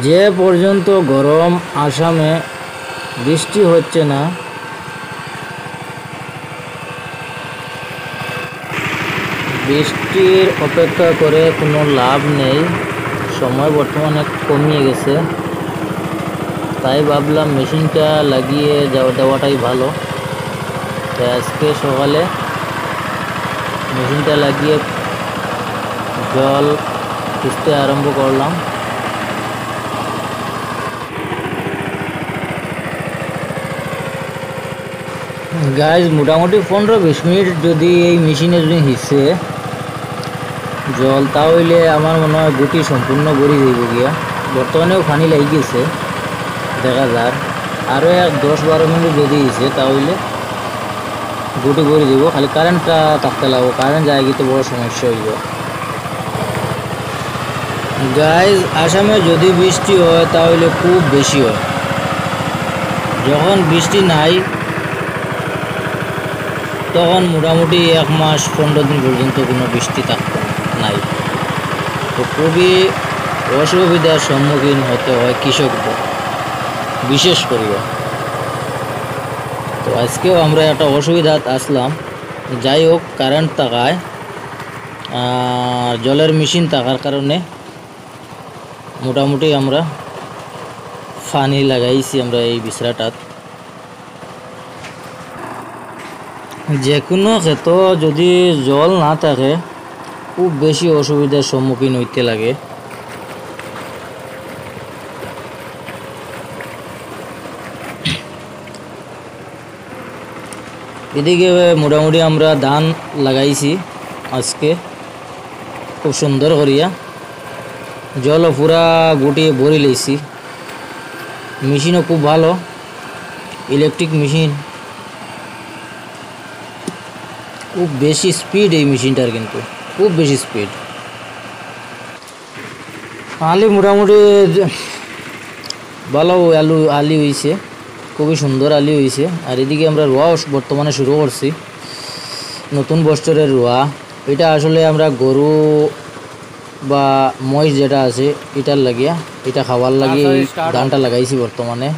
যে পর্যন্ত গরম আসামে বৃষ্টি হচ্ছে না, বৃষ্টির অপেক্ষা করে কোনো লাভ নেই। সময় বর্তমানে কমিয়ে গেছে, তাই ভাবলাম মেশিনটা লাগিয়ে দেওয়াটাই ভালো। তাই আজকে সকালে মেশিনটা লাগিয়ে জল খিঁচতে আরম্ভ করলাম। গাইজ মোটামুটি 15-20 মিনিট যদি এই মেশিনে যদি হিসে জল, তাহলে আমার মনে হয় গুটি সম্পূর্ণ ভরি যাইব গিয়া। বর্তমানেও পানি লাগি গেছে, দেখা যার আরও 10-12 মিনিট যদি হিসে তাহলে গুটি ভরি যাব। খালি কারেন্টটা থাকতে লাগবো, কারেন্ট যায় গিয়ে তো বড় সমস্যা হইব। গাইজ আসামে যদি বৃষ্টি হয় তাহলে খুব বেশি হয়, যখন বৃষ্টি নাই তখন মোটামুটি 1 মাস 15 দিন পর্যন্ত কোনো বৃষ্টি থাকতো নাই। তো খুবই অসুবিধার সম্মুখীন হতে হয় কৃষকদের, বিশেষ করিয়া। তো আজকেও আমরা একটা অসুবিধা আসলাম। যাই হোক, কারেন্ট থাকায় জলের মেশিন থাকার কারণে মোটামুটি আমরা পানি লাগাইছি আমরা এই বিছরাটাত। যে কোনো ক্ষেত যদি জল না থাকে খুব বেশি অসুবিধার সম্মুখীন হইতে লাগে। এদিকে মোটামুটি আমরা ধান লাগাইছি আজকে খুব সুন্দর করিয়া, জলও পুরা গুটিয়ে ভরি লইছি। মেশিনও খুব ভালো, ইলেকট্রিক মেশিন, খুব বেশি স্পিড এই মেশিনটার, কিন্তু খুব বেশি স্পিড। আলি মোটামুটি ভালো আলি হয়েছে, খুবই সুন্দর আলি হয়েছে। আর এদিকে আমরা রোয়া বর্তমানে শুরু করছি, নতুন বছরের রোয়া। এটা আসলে আমরা গরু বা মহিষ যেটা আছে এটার লাগিয়া, এটা খাবার লাগিয়ে ধানটা লাগাইছি বর্তমানে।